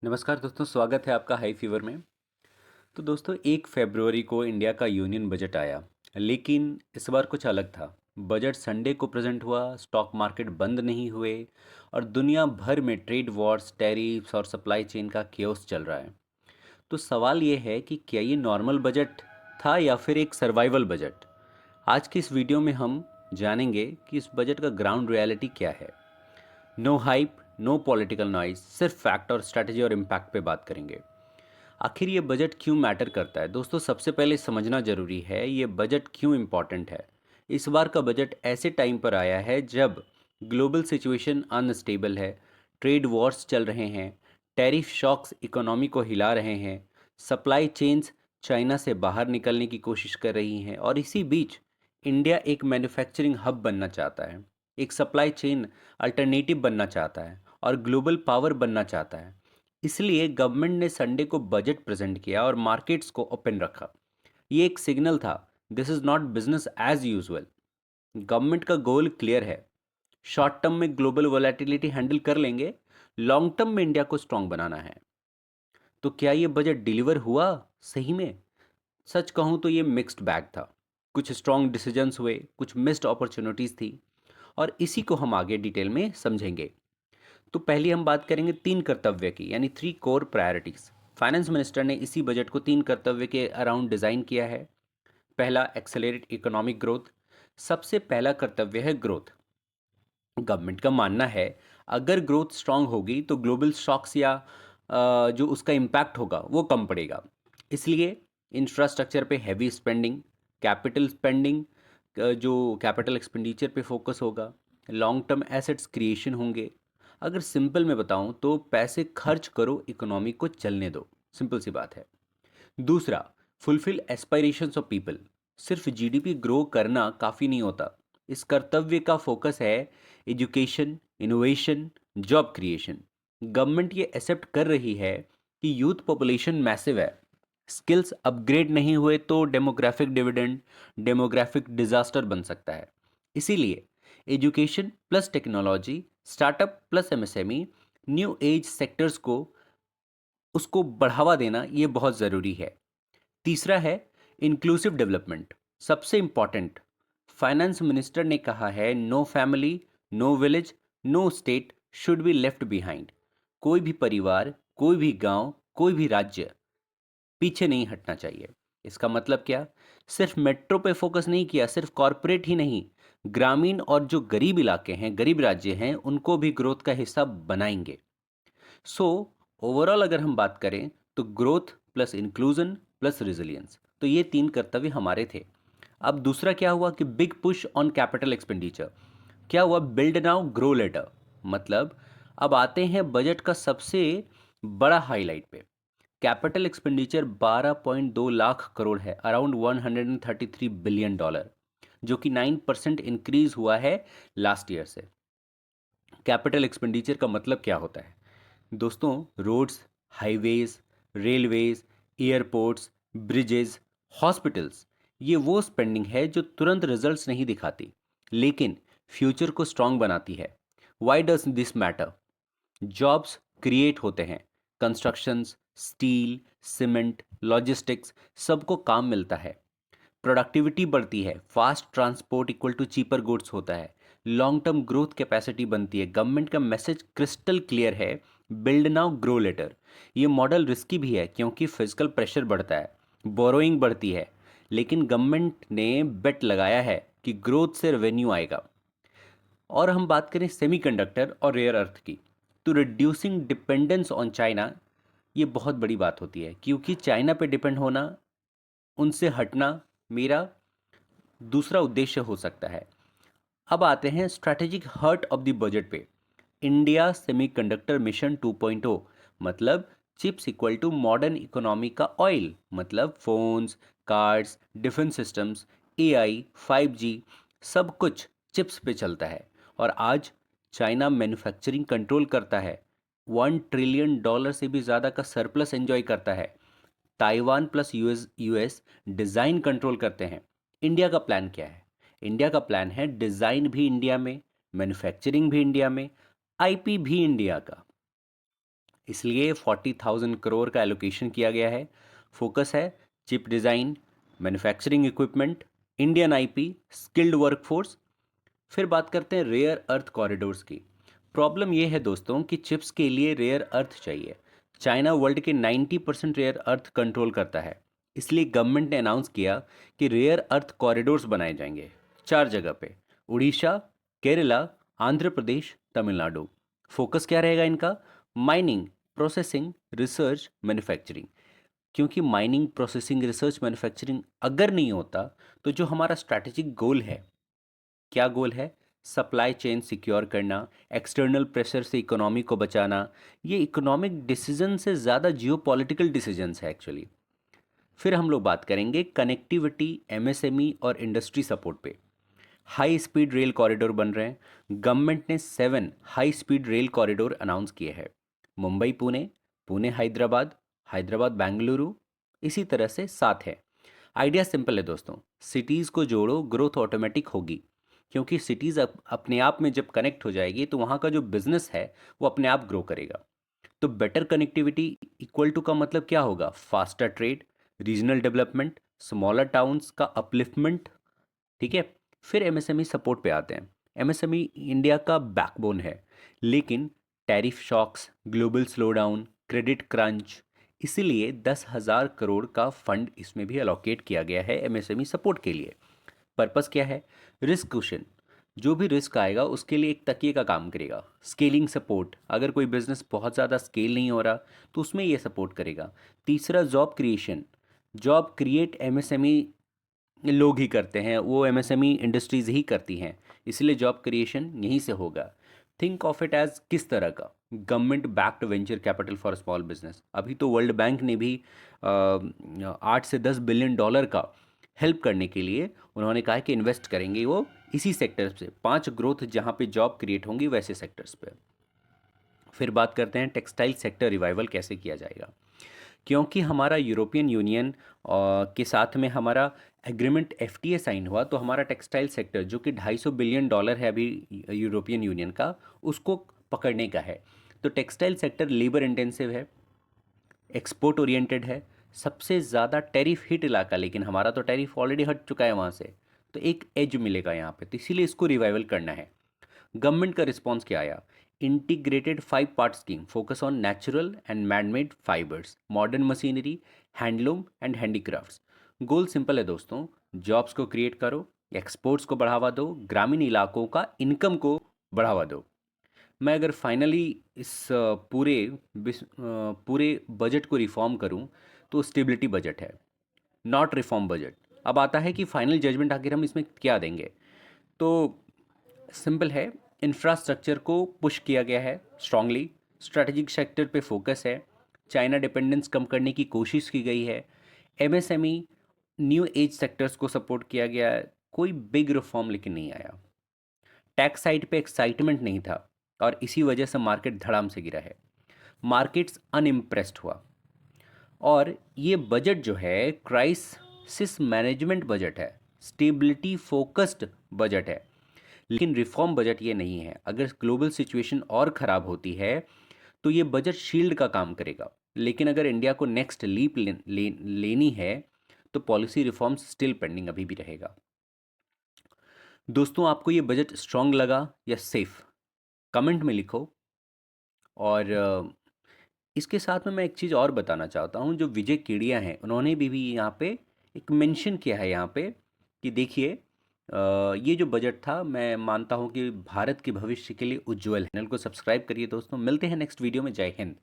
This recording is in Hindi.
नमस्कार दोस्तों, स्वागत है आपका हाई फीवर में। तो दोस्तों 1 फरवरी को इंडिया का यूनियन बजट आया, लेकिन इस बार कुछ अलग था। बजट संडे को प्रेजेंट हुआ, स्टॉक मार्केट बंद नहीं हुए और दुनिया भर में ट्रेड वॉर्स, टैरिफ्स और सप्लाई चेन का केओस चल रहा है। तो सवाल ये है कि क्या ये नॉर्मल बजट था या फिर एक सर्वाइवल बजट। आज की इस वीडियो में हम जानेंगे कि इस बजट का ग्राउंड रियलिटी क्या है। No hype, no political noise, सिर्फ फैक्ट और स्ट्रैटेजी और इम्पैक्ट पे बात करेंगे। आखिर ये बजट क्यों मैटर करता है दोस्तों? सबसे पहले समझना जरूरी है ये बजट क्यों इम्पॉर्टेंट है। इस बार का बजट ऐसे टाइम पर आया है जब ग्लोबल सिचुएशन अनस्टेबल है, ट्रेड वॉर्स चल रहे हैं, टैरिफ शॉक्स इकोनॉमी को हिला रहे हैं, सप्लाई चेन्स चाइना से बाहर निकलने की कोशिश कर रही हैं और इसी बीच इंडिया एक मैन्युफैक्चरिंग हब बनना चाहता है, एक सप्लाई चेन अल्टरनेटिव बनना चाहता है और ग्लोबल पावर बनना चाहता है। इसलिए गवर्नमेंट ने संडे को बजट प्रेजेंट किया और मार्केट्स को ओपन रखा। ये एक सिग्नल था, this is not business as usual. Government का गोल क्लियर है, शॉर्ट टर्म में ग्लोबल वोलेटिलिटी हैंडल कर लेंगे, लॉन्ग टर्म में इंडिया को स्ट्रांग बनाना है। तो क्या ये बजट डिलीवर हुआ सही में? सच कहूं तो ये मिक्स्ड बैग था। कुछ स्ट्रांग डिसीजंस हुए, कुछ मिस्ड अपॉर्चुनिटीज थी और इसी को हम आगे डिटेल में समझेंगे। तो पहली हम बात करेंगे 3 कर्तव्य की, यानी 3 कोर प्रायोरिटीज। फाइनेंस मिनिस्टर ने इसी बजट को 3 कर्तव्य के अराउंड डिजाइन किया है। पहला, एक्सेलरेट इकोनॉमिक ग्रोथ। सबसे पहला कर्तव्य है ग्रोथ। गवर्नमेंट का मानना है अगर ग्रोथ स्ट्रांग होगी तो ग्लोबल शॉक्स या जो उसका इम्पैक्ट होगा वो कम पड़ेगा। इसलिए इंफ्रास्ट्रक्चर पे हैवी स्पेंडिंग, कैपिटल स्पेंडिंग, जो कैपिटल एक्सपेंडिचर पे फोकस होगा, लॉन्ग टर्म एसेट्स क्रिएशन होंगे। अगर सिंपल में बताऊं तो पैसे खर्च करो, इकोनॉमी को चलने दो, सिंपल सी बात है। दूसरा, फुलफिल एस्पायरेशंस ऑफ पीपल। सिर्फ जीडीपी ग्रो करना काफ़ी नहीं होता। इस कर्तव्य का फोकस है education, innovation, job creation. Government ये एक्सेप्ट कर रही है कि यूथ पॉपुलेशन मैसिव है, स्किल्स अपग्रेड नहीं हुए तो डेमोग्राफिक डिविडेंड, डेमोग्राफिक डिजास्टर बन सकता है। इसीलिए education plus technology, startup plus MSME, new age sectors को उसको बढ़ावा देना ये बहुत ज़रूरी है। तीसरा है इंक्लूसिव डेवलपमेंट, सबसे इंपॉर्टेंट। फाइनेंस मिनिस्टर ने कहा है no family, no village, no state should be left behind. कोई भी परिवार, कोई भी गांव, कोई भी राज्य पीछे नहीं हटना चाहिए। इसका मतलब क्या? सिर्फ मेट्रो पे फोकस नहीं किया, सिर्फ कॉरपोरेट ही नहीं, ग्रामीण और जो गरीब इलाके हैं, गरीब राज्य हैं, उनको भी ग्रोथ का हिस्सा बनाएंगे। सो ओवरऑल अगर हम बात करें तो growth plus inclusion plus resilience, तो ये 3 कर्तव्य हमारे थे। अब दूसरा क्या हुआ कि big push on capital expenditure. क्या हुआ? Build now grow later. मतलब अब आते हैं बजट का सबसे बड़ा हाईलाइट पे। कैपिटल एक्सपेंडिचर 12.2 लाख करोड़ है, अराउंड 133 बिलियन डॉलर, जो कि 9% इंक्रीज हुआ है लास्ट ईयर से। कैपिटल एक्सपेंडिचर का मतलब क्या होता है दोस्तों? Roads, highways, railways, airports, bridges, hospitals, ये वो स्पेंडिंग है जो तुरंत रिजल्ट्स नहीं दिखाती, लेकिन फ्यूचर को स्ट्रांग बनाती है। Why does this matter? Jobs create होते हैं, कंस्ट्रक्शंस, स्टील, सीमेंट, लॉजिस्टिक्स, सबको काम मिलता है, प्रोडक्टिविटी बढ़ती है, fast transport equal to cheaper goods होता है, लॉन्ग टर्म ग्रोथ कैपेसिटी बनती है। गवर्नमेंट का मैसेज क्रिस्टल क्लियर है, बिल्ड नाउ ग्रो लेटर। ये मॉडल रिस्की भी है क्योंकि फिजिकल प्रेशर बढ़ता है, बोरोइंग बढ़ती है, लेकिन गवर्नमेंट ने बेट लगाया है कि ग्रोथ से रेवेन्यू आएगा। और हम बात करें सेमीकंडक्टर और रेयर अर्थ की, तो रिड्यूसिंग डिपेंडेंस ऑन चाइना, ये बहुत बड़ी बात होती है क्योंकि चाइना पे डिपेंड होना, उनसे हटना मेरा दूसरा उद्देश्य हो सकता है। अब आते हैं strategic hurt of the budget पे। इंडिया सेमीकंडक्टर मिशन 2.0, मतलब chips equal to modern economy का ऑयल। मतलब phones, cards, defence systems, AI, 5G, सब कुछ चिप्स पे चलता है। और आज चाइना मैन्युफैक्चरिंग कंट्रोल करता है, $1 ट्रिलियन से भी ज़्यादा का सरप्लस एंजॉय करता है। Taiwan plus US design control करते हैं। इंडिया का प्लान क्या है? इंडिया का प्लान है डिज़ाइन भी इंडिया में, मैन्युफैक्चरिंग भी इंडिया में, आईपी भी इंडिया का। इसलिए 40,000 करोड़ का एलोकेशन किया गया है। फोकस है chip design, manufacturing equipment, Indian IP, skilled workforce. फिर बात करते हैं रेयर अर्थ कॉरिडोर्स की। प्रॉब्लम यह है दोस्तों कि चिप्स के लिए रेयर अर्थ चाहिए। चाइना वर्ल्ड के 90% रेयर अर्थ कंट्रोल करता है। इसलिए गवर्नमेंट ने अनाउंस किया कि रेयर अर्थ कॉरिडोर्स बनाए जाएंगे 4 जगह पे: उड़ीसा, केरला, आंध्र प्रदेश, तमिलनाडु। फोकस क्या रहेगा इनका? Mining, processing, research, manufacturing. क्योंकि माइनिंग, प्रोसेसिंग, रिसर्च, मैन्युफैक्चरिंग अगर नहीं होता तो जो हमारा स्ट्रैटेजिक गोल है, क्या गोल है? सप्लाई चेन सिक्योर करना, एक्सटर्नल प्रेशर से इकोनॉमी को बचाना। ये इकोनॉमिक डिसीजन से ज़्यादा जियोपॉलिटिकल डिसीजंस है एक्चुअली। फिर हम लोग बात करेंगे कनेक्टिविटी, एमएसएमई और इंडस्ट्री सपोर्ट पे। हाई स्पीड रेल कॉरिडोर बन रहे हैं। गवर्नमेंट ने 7 high speed rail corridor announce किए हैं: मुंबई पुणे, पुणे हैदराबाद, हैदराबाद बेंगलुरु, इसी तरह से 7 है। आइडिया सिंपल है दोस्तों, सिटीज़ को जोड़ो, ग्रोथ ऑटोमेटिक होगी। क्योंकि सिटीज़ अपने आप में जब कनेक्ट हो जाएगी तो वहाँ का जो बिजनेस है वो अपने आप ग्रो करेगा। तो बेटर कनेक्टिविटी इक्वल टू का मतलब क्या होगा? Faster trade, regional development, smaller towns का अपलिफ्टमेंट। ठीक है। फिर एमएसएमई सपोर्ट पे आते हैं। एमएसएमई इंडिया का बैकबोन है, लेकिन tariff shocks, global slowdown, credit crunch, इसीलिए 10,000 करोड़ का फंड इसमें भी अलोकेट किया गया है एमएसएमई सपोर्ट के लिए। पर्पस क्या है? रिस्क क्वेश्चन, जो भी रिस्क आएगा उसके लिए एक तकिए का काम करेगा। स्केलिंग सपोर्ट, अगर कोई बिजनेस बहुत ज़्यादा स्केल नहीं हो रहा तो उसमें ये सपोर्ट करेगा। तीसरा job creation, job create MSME लोग ही करते हैं, वो एमएसएमई इंडस्ट्रीज ही करती हैं, इसलिए जॉब क्रिएशन यहीं से होगा। थिंक ऑफ इट एज किस तरह का? Government backed venture capital for small business. अभी तो वर्ल्ड बैंक ने भी 8 से 10 बिलियन डॉलर का हेल्प करने के लिए उन्होंने कहा है कि इन्वेस्ट करेंगे वो इसी सेक्टर से, 5 ग्रोथ जहाँ पे जॉब क्रिएट होंगी वैसे सेक्टर्स पे। फिर बात करते हैं टेक्सटाइल सेक्टर रिवाइवल कैसे किया जाएगा। क्योंकि हमारा यूरोपियन यूनियन के साथ में हमारा एग्रीमेंट एफटीए साइन हुआ, तो हमारा टेक्सटाइल सेक्टर जो कि 250 बिलियन डॉलर है अभी यूरोपियन यूनियन का, उसको पकड़ने का है। तो टेक्सटाइल सेक्टर लेबर इंटेंसिव है, एक्सपोर्ट ओरिएंटेड है, सबसे ज़्यादा टैरिफ हिट इलाका, लेकिन हमारा तो टैरिफ ऑलरेडी हट चुका है वहाँ से, तो एक एज मिलेगा यहाँ पे, तो इसीलिए इसको रिवाइवल करना है। गवर्नमेंट का रिस्पॉन्स क्या आया? Integrated 5 part scheme, focus on natural and manmade fibres, modern machinery, handloom and handicrafts. Goal simple है दोस्तों, जॉब्स को क्रिएट करो, एक्सपोर्ट्स को बढ़ावा दो, ग्रामीण इलाकों का इनकम को बढ़ावा दो। मैं अगर फाइनली इस पूरे बजट को रिफॉर्म करूं तो स्टेबिलिटी बजट है, नॉट रिफॉर्म बजट। अब आता है कि फाइनल जजमेंट आखिर हम इसमें क्या देंगे। तो सिंपल है, इंफ्रास्ट्रक्चर को पुश किया गया है स्ट्रांगली, स्ट्रेटेजिक सेक्टर पे फोकस है, चाइना डिपेंडेंस कम करने की कोशिश की गई है, एमएसएमई, न्यू एज सेक्टर्स को सपोर्ट किया गया है। कोई बिग रिफॉर्म लेकिन नहीं आया। टैक्स साइड पे एक्साइटमेंट नहीं था और इसी वजह से मार्केट धड़ाम से गिरा है। मार्केट्स अनइम्प्रेस्ड हुआ। और ये बजट जो है क्राइसिस मैनेजमेंट बजट है, स्टेबिलिटी फोकस्ड बजट है, लेकिन रिफॉर्म बजट ये नहीं है। अगर ग्लोबल सिचुएशन और ख़राब होती है तो ये बजट शील्ड का काम करेगा, लेकिन अगर इंडिया को नेक्स्ट लीप लेनी है तो पॉलिसी रिफॉर्म्स स्टिल पेंडिंग अभी भी रहेगा। दोस्तों, आपको ये बजट स्ट्रांग लगा या सेफ? कमेंट में लिखो। और इसके साथ में मैं एक चीज़ और बताना चाहता हूँ, जो विजय केडिया हैं उन्होंने भी यहाँ पे एक मेंशन किया है यहाँ पे कि देखिए, ये जो बजट था मैं मानता हूँ कि भारत के भविष्य के लिए उज्जवल है। चैनल को सब्सक्राइब करिए दोस्तों, मिलते हैं नेक्स्ट वीडियो में। जय हिंद।